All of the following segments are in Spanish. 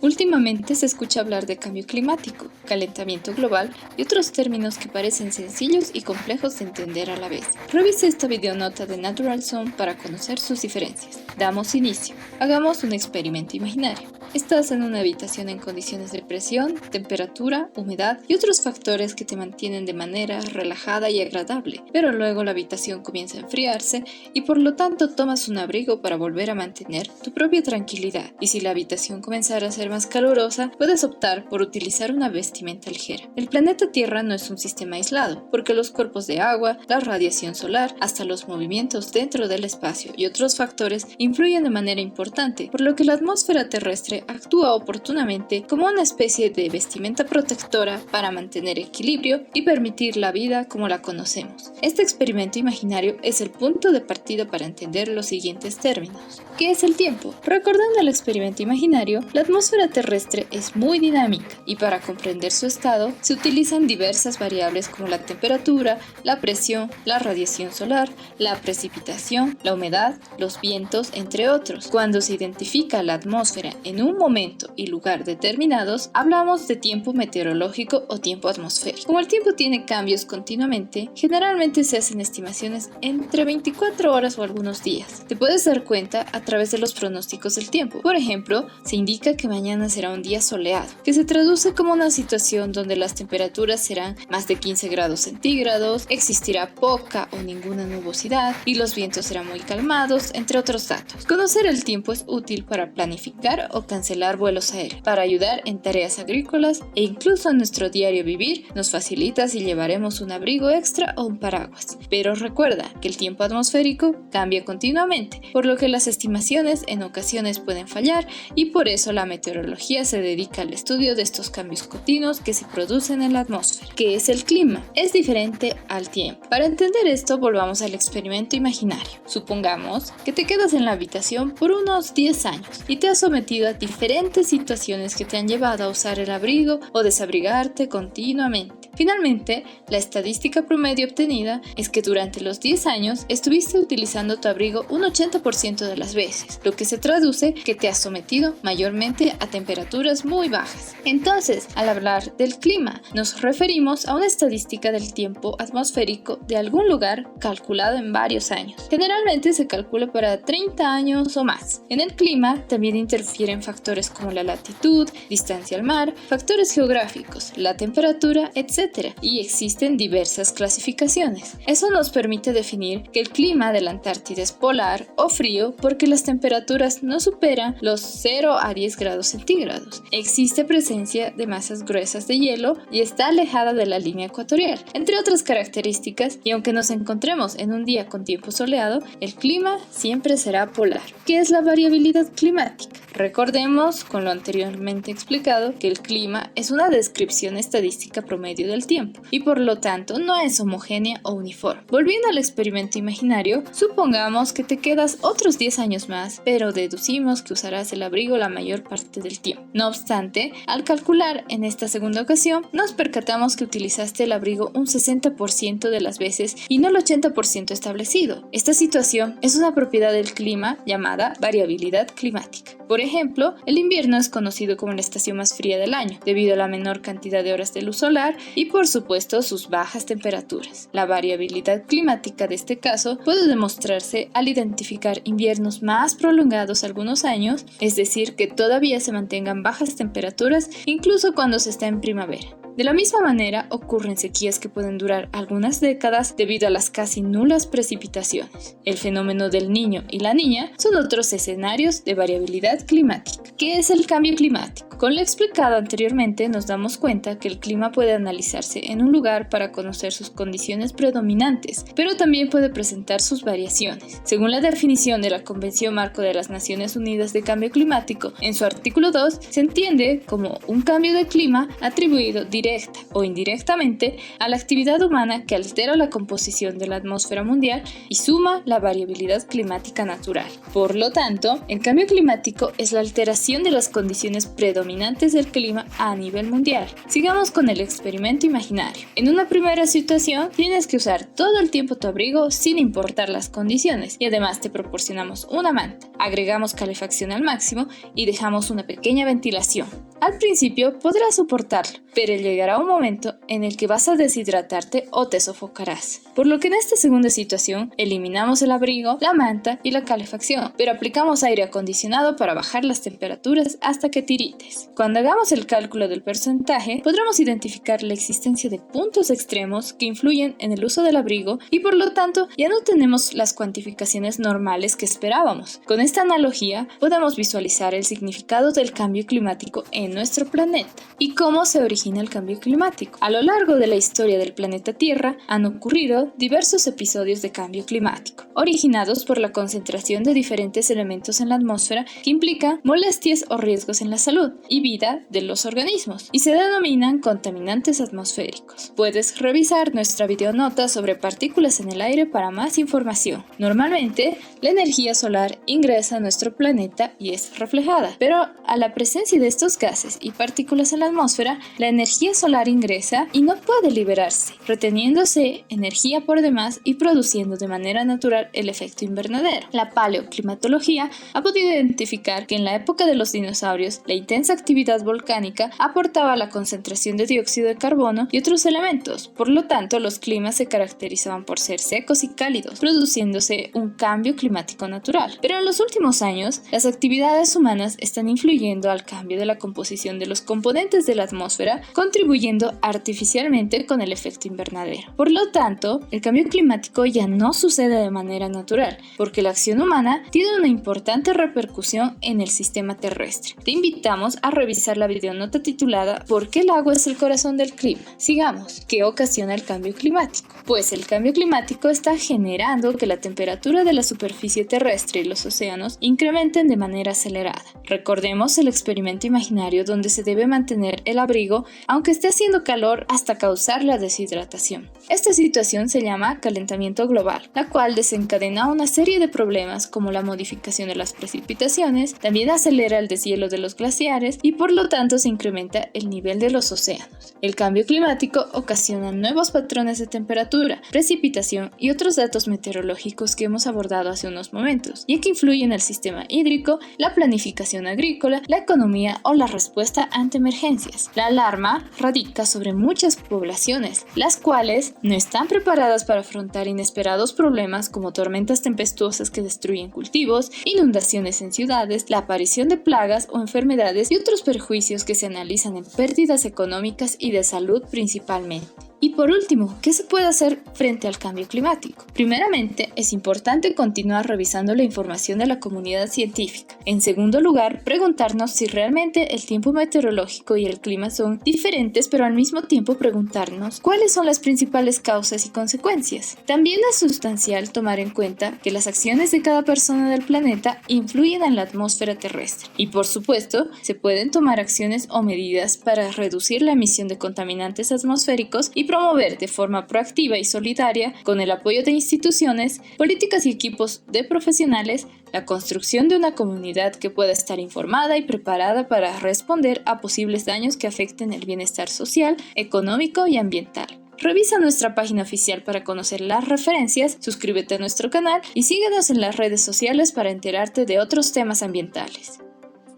Últimamente se escucha hablar de cambio climático, calentamiento global y otros términos que parecen sencillos y complejos de entender a la vez. Revise esta videonota de Natural Zone para conocer sus diferencias. Damos inicio. Hagamos un experimento imaginario. Estás en una habitación en condiciones de presión, temperatura, humedad y otros factores que te mantienen de manera relajada y agradable, pero luego la habitación comienza a enfriarse y por lo tanto tomas un abrigo para volver a mantener tu propia tranquilidad. Y si la habitación comenzara a ser más calurosa, puedes optar por utilizar una vestimenta ligera. El planeta Tierra no es un sistema aislado, porque los cuerpos de agua, la radiación solar, hasta los movimientos dentro del espacio y otros factores influyen de manera importante, por lo que la atmósfera terrestre actúa oportunamente como una especie de vestimenta protectora para mantener equilibrio y permitir la vida como la conocemos. Este experimento imaginario es el punto de partida para entender los siguientes términos. ¿Qué es el tiempo? Recordando el experimento imaginario, la atmósfera terrestre es muy dinámica y para comprender su estado se utilizan diversas variables como la temperatura, la presión, la radiación solar, la precipitación, la humedad, los vientos, entre otros. Cuando se identifica la atmósfera en un momento y lugar determinados, hablamos de tiempo meteorológico o tiempo atmosférico. Como el tiempo tiene cambios continuamente, generalmente se hacen estimaciones entre 24 horas o algunos días. Te puedes dar cuenta a través de los pronósticos del tiempo. Por ejemplo, se indica que mañana será un día soleado, que se traduce como una situación donde las temperaturas serán más de 15 grados centígrados, existirá poca o ninguna nubosidad y los vientos serán muy calmados, entre otros datos. Conocer el tiempo es útil para planificar o cancelar vuelos aéreos, para ayudar en tareas agrícolas e incluso en nuestro diario vivir nos facilita si llevaremos un abrigo extra o un paraguas. Pero recuerda que el tiempo atmosférico cambia continuamente, por lo que las estimaciones en ocasiones pueden fallar y por eso la meteorología se dedica al estudio de estos cambios continuos que se producen en la atmósfera. ¿Qué es el clima? Es diferente al tiempo. Para entender esto, volvamos al experimento imaginario. Supongamos que te quedas en la habitación por unos 10 años y te has sometido a diferentes situaciones que te han llevado a usar el abrigo o desabrigarte continuamente. Finalmente, la estadística promedio obtenida es que durante los 10 años estuviste utilizando tu abrigo un 80% de las veces, lo que se traduce que te has sometido mayormente a temperaturas muy bajas. Entonces, al hablar del clima, nos referimos a una estadística del tiempo atmosférico de algún lugar calculado en varios años. Generalmente se calcula para 30 años o más. En el clima también interfieren factores como la latitud, distancia al mar, factores geográficos, la temperatura, etc. Y existen diversas clasificaciones. Eso nos permite definir que el clima de la Antártida es polar o frío porque las temperaturas no superan los 0 a 10 grados centígrados. Existe presencia de masas gruesas de hielo y está alejada de la línea ecuatorial, entre otras características, y aunque nos encontremos en un día con tiempo soleado, el clima siempre será polar. ¿Qué es la variabilidad climática? Recordemos, con lo anteriormente explicado, que el clima es una descripción estadística promedio del tiempo y por lo tanto no es homogénea o uniforme. Volviendo al experimento imaginario, supongamos que te quedas otros 10 años más, pero deducimos que usarás el abrigo la mayor parte del tiempo. No obstante, al calcular en esta segunda ocasión, nos percatamos que utilizaste el abrigo un 60% de las veces y no el 80% establecido. Esta situación es una propiedad del clima llamada variabilidad climática. Por ejemplo, el invierno es conocido como la estación más fría del año, debido a la menor cantidad de horas de luz solar y por supuesto sus bajas temperaturas. La variabilidad climática de este caso puede demostrarse al identificar inviernos más prolongados algunos años, es decir, que todavía se mantengan bajas temperaturas incluso cuando se está en primavera. De la misma manera, ocurren sequías que pueden durar algunas décadas debido a las casi nulas precipitaciones. El fenómeno del Niño y la Niña son otros escenarios de variabilidad climática. ¿Qué es el cambio climático? Con lo explicado anteriormente, nos damos cuenta que el clima puede analizarse en un lugar para conocer sus condiciones predominantes, pero también puede presentar sus variaciones. Según la definición de la Convención Marco de las Naciones Unidas de Cambio Climático, en su artículo 2, se entiende como un cambio de clima atribuido directamente directa o indirectamente a la actividad humana que altera la composición de la atmósfera mundial y suma la variabilidad climática natural. Por lo tanto, el cambio climático es la alteración de las condiciones predominantes del clima a nivel mundial. Sigamos con el experimento imaginario. En una primera situación, tienes que usar todo el tiempo tu abrigo sin importar las condiciones y además te proporcionamos una manta. Agregamos calefacción al máximo y dejamos una pequeña ventilación. Al principio podrás soportarlo, pero llegará un momento en el que vas a deshidratarte o te sofocarás. Por lo que en esta segunda situación eliminamos el abrigo, la manta y la calefacción, pero aplicamos aire acondicionado para bajar las temperaturas hasta que tirites. Cuando hagamos el cálculo del porcentaje, podremos identificar la existencia de puntos extremos que influyen en el uso del abrigo y por lo tanto ya no tenemos las cuantificaciones normales que esperábamos. Con esta analogía podemos visualizar el significado del cambio climático en nuestro planeta y cómo se origina el cambio climático. A lo largo de la historia del planeta Tierra han ocurrido diversos episodios de cambio climático, originados por la concentración de diferentes elementos en la atmósfera que implican molestias o riesgos en la salud y vida de los organismos y se denominan contaminantes atmosféricos. Puedes revisar nuestra videonota sobre partículas en el aire para más información. Normalmente, la energía solar ingresa a nuestro planeta y es reflejada, pero a la presencia de estos gases y partículas en la atmósfera, la energía solar ingresa y no puede liberarse, reteniéndose energía por demás y produciendo de manera natural el efecto invernadero. La paleoclimatología ha podido identificar que en la época de los dinosaurios, la intensa actividad volcánica aportaba la concentración de dióxido de carbono y otros elementos, por lo tanto los climas se caracterizaban por ser secos y cálidos, produciéndose un cambio climático natural. Pero en los últimos años, las actividades humanas están influyendo al cambio de la composición de los componentes de la atmósfera, contribuyendo artificialmente con el efecto invernadero. Por lo tanto, el cambio climático ya no sucede de manera natural, porque la acción humana tiene una importante repercusión en el sistema terrestre. Te invitamos a revisar la videonota titulada ¿Por qué el agua es el corazón del clima? Sigamos. ¿Qué ocasiona el cambio climático? Pues el cambio climático está generando que la temperatura de la superficie terrestre y los océanos incrementen de manera acelerada. Recordemos el experimento imaginario donde se debe mantener el abrigo aunque esté haciendo calor hasta causar la deshidratación. Esta situación se llama calentamiento global, la cual desencadena una serie de problemas como la modificación de las precipitaciones, también acelera el deshielo de los glaciares y por lo tanto se incrementa el nivel de los océanos. El cambio climático ocasiona nuevos patrones de temperatura, precipitación y otros datos meteorológicos que hemos abordado hace unos momentos, ya que influyen en el sistema hídrico, la planificación agrícola, la economía o la respuesta ante emergencias. La alarma radica sobre muchas poblaciones, las cuales no están preparadas para afrontar inesperados problemas como tormentas tempestuosas que destruyen cultivos, inundaciones en ciudades, la aparición de plagas o enfermedades y otros perjuicios que se analizan en pérdidas económicas y de salud principalmente. Y por último, ¿qué se puede hacer frente al cambio climático? Primeramente, es importante continuar revisando la información de la comunidad científica. En segundo lugar, preguntarnos si realmente el tiempo meteorológico y el clima son diferentes, pero al mismo tiempo preguntarnos cuáles son las principales causas y consecuencias. También es sustancial tomar en cuenta que las acciones de cada persona del planeta influyen en la atmósfera terrestre. Y por supuesto, se pueden tomar acciones o medidas para reducir la emisión de contaminantes atmosféricos y promover de forma proactiva y solidaria, con el apoyo de instituciones, políticas y equipos de profesionales, la construcción de una comunidad que pueda estar informada y preparada para responder a posibles daños que afecten el bienestar social, económico y ambiental. Revisa nuestra página oficial para conocer las referencias, suscríbete a nuestro canal y síguenos en las redes sociales para enterarte de otros temas ambientales.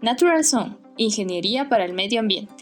Natural Zone, Ingeniería para el Medio Ambiente.